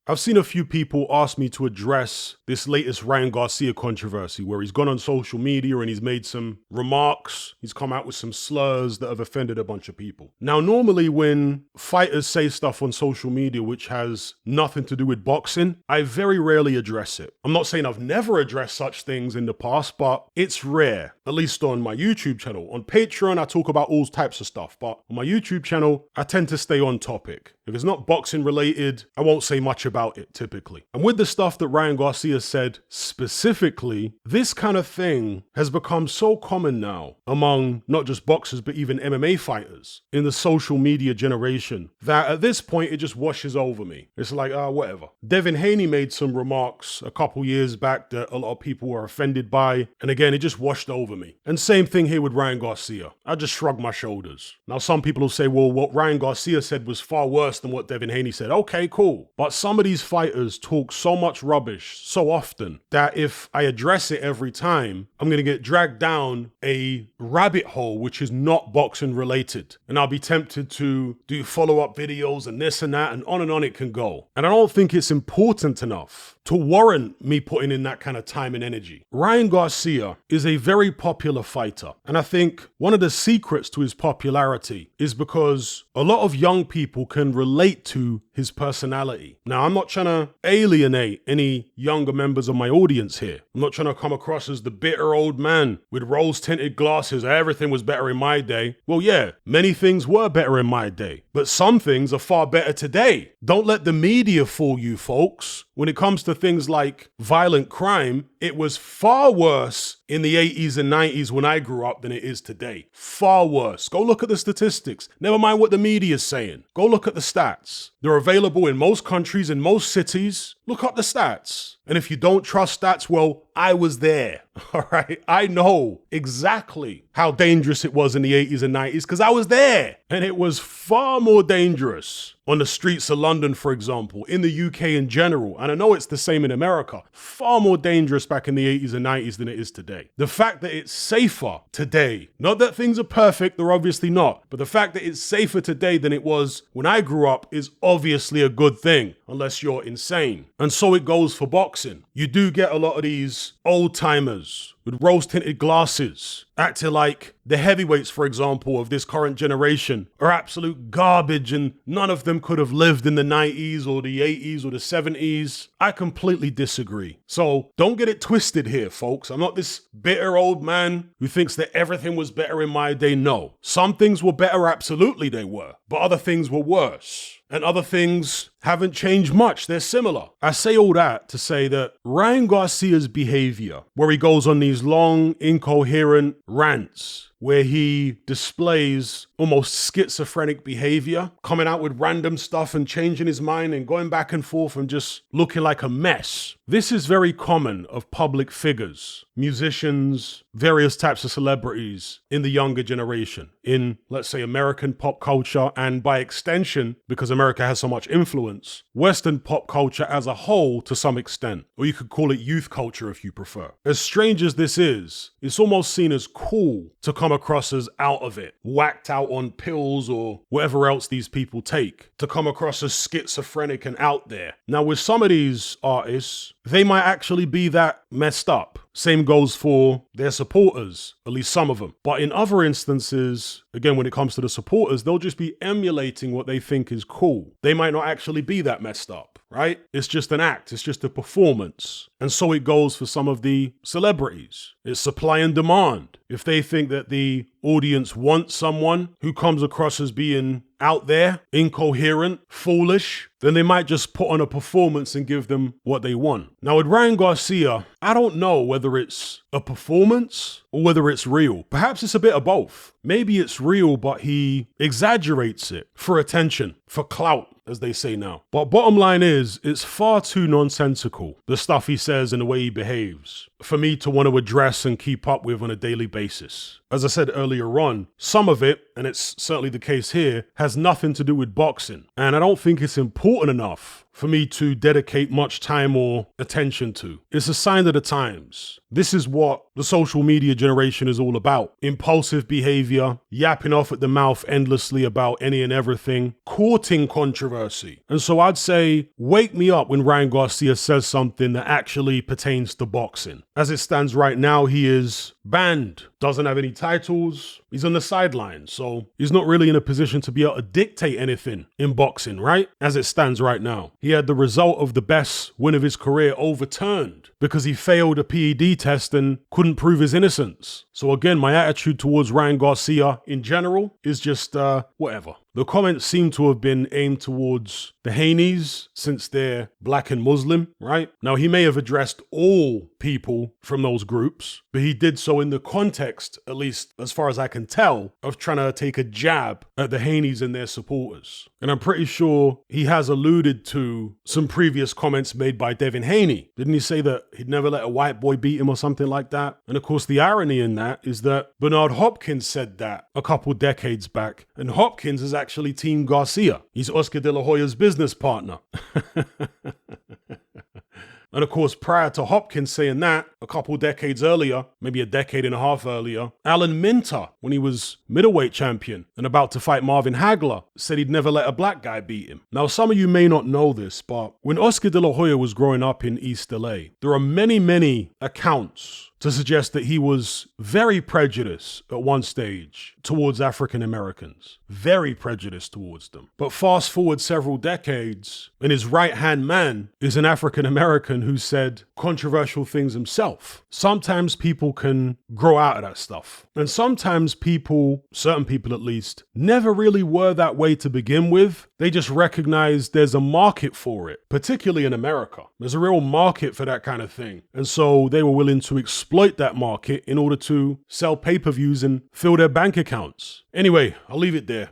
I've seen a few people ask me to address this latest Ryan Garcia controversy where he's gone on social media and he's made some remarks. He's come out with some slurs that have offended a bunch of people. Now, normally when fighters say stuff on social media which has nothing to do with boxing, I very rarely address it. I'm not saying I've never addressed such things in the past, but it's rare, at least on my YouTube channel. On Patreon, I talk about all types of stuff, but on my YouTube channel, I tend to stay on topic. If it's not boxing related, I won't say much about it typically. And with the stuff that Ryan Garcia said specifically, this kind of thing has become so common now among not just boxers, but even MMA fighters in the social media generation that at this point, it just washes over me. It's like, whatever. Devin Haney made some remarks a couple years back that a lot of people were offended by. And again, it just washed over me. And same thing here with Ryan Garcia. I just shrug my shoulders. Now, some people will say, well, what Ryan Garcia said was far worse than what Devin Haney said. Okay, cool. But some of these fighters talk so much rubbish so often that if I address it every time, I'm going to get dragged down a rabbit hole which is not boxing related. And I'll be tempted to do follow-up videos and this and that and on it can go. And I don't think it's important enough to warrant me putting in that kind of time and energy. Ryan Garcia is a very popular fighter. And I think one of the secrets to his popularity is because a lot of young people can relate to his personality. Now, I'm not trying to alienate any younger members of my audience here. I'm not trying to come across as the bitter old man with rose-tinted glasses. Everything was better in my day. Well, yeah, many things were better in my day, but some things are far better today. Don't let the media fool you, folks. When it comes to things like violent crime, it was far worse in the 80s and 90s when I grew up than it is today. Far worse. Go look at the statistics. Never mind what the media is saying. Go look at the stats. They're available in most countries, in most cities. Look up the stats. And if you don't trust stats, well, I was there. All right. I know exactly how dangerous it was in the 80s and 90s because I was there. And it was far more dangerous on the streets of London, for example, in the UK in general. And I know it's the same in America. Far more dangerous back in the 80s and 90s than it is today. The fact that it's safer today, not that things are perfect, they're obviously not, but the fact that it's safer today than it was when I grew up is obviously a good thing, unless you're insane. And so it goes for boxing. You do get a lot of these old timers with rose-tinted glasses acting like the heavyweights, for example, of this current generation are absolute garbage and none of them could have lived in the 90s or the 80s or the 70s. I completely disagree. So don't get it twisted here, folks. I'm not this bitter old man who thinks that everything was better in my day. No, some things were better, absolutely they were, but other things were worse. And other things haven't changed much. They're similar. I say all that to say that Ryan Garcia's behavior, where he goes on these long, incoherent rants, where he displays almost schizophrenic behavior, coming out with random stuff and changing his mind and going back and forth and just looking like a mess. This is very common of public figures, musicians, various types of celebrities in the younger generation, in, let's say, American pop culture, and by extension, because America has so much influence, Western pop culture as a whole to some extent, or you could call it youth culture if you prefer. As strange as this is, it's almost seen as cool to come across as out of it, whacked out on pills or whatever else these people take, to come across as schizophrenic and out there. Now, with some of these artists, they might actually be that messed up. Same goes for their supporters, at least some of them. But in other instances, again, when it comes to the supporters, they'll just be emulating what they think is cool. They might not actually be that messed up, right? It's just an act. It's just a performance. And so it goes for some of the celebrities. It's supply and demand. If they think that the audience wants someone who comes across as being out there, incoherent, foolish, then they might just put on a performance and give them what they want. Now with Ryan Garcia, I don't know whether it's a performance or whether it's real. Perhaps it's a bit of both. Maybe it's real, but he exaggerates it for attention, for clout, as they say now. But bottom line is, it's far too nonsensical, the stuff he says and the way he behaves, for me to want to address and keep up with on a daily basis. As I said earlier on, some of it, and it's certainly the case here, has nothing to do with boxing. And I don't think it's important enough for me to dedicate much time or attention to. It's a sign of the times. This is what the social media generation is all about. Impulsive behavior, yapping off at the mouth endlessly about any and everything, courting controversy. And so I'd say, wake me up when Ryan Garcia says something that actually pertains to boxing. As it stands right now, he is banned, doesn't have any titles, he's on the sidelines, so he's not really in a position to be able to dictate anything in boxing, right? As it stands right now. He had the result of the best win of his career overturned because he failed a PED test and couldn't prove his innocence. So again, my attitude towards Ryan Garcia in general is just whatever. The comments seem to have been aimed towards the Haney's since they're black and Muslim, right? Now, he may have addressed all people from those groups, but he did so in the context, at least as far as I can tell, of trying to take a jab at the Haney's and their supporters. And I'm pretty sure he has alluded to some previous comments made by Devin Haney. Didn't he say that he'd never let a white boy beat him or something like that? And of course, the irony in that is that Bernard Hopkins said that a couple decades back, and Hopkins is actually Team Garcia. He's Oscar De La Hoya's business partner. And of course, prior to Hopkins saying that, a couple decades earlier, maybe a decade and a half earlier, Alan Minter, when he was middleweight champion and about to fight Marvin Hagler, said he'd never let a black guy beat him. Now, some of you may not know this, but when Oscar De La Hoya was growing up in East LA, there are many accounts to suggest that he was very prejudiced at one stage towards African Americans. Very prejudiced towards them. But fast forward several decades, and his right-hand man is an African American who said controversial things himself. Sometimes people can grow out of that stuff. And sometimes people, certain people at least, never really were that way to begin with. They just recognize there's a market for it, particularly in America. There's a real market for that kind of thing. And so they were willing to exploit that market in order to sell pay-per-views and fill their bank accounts. Anyway, I'll leave it there.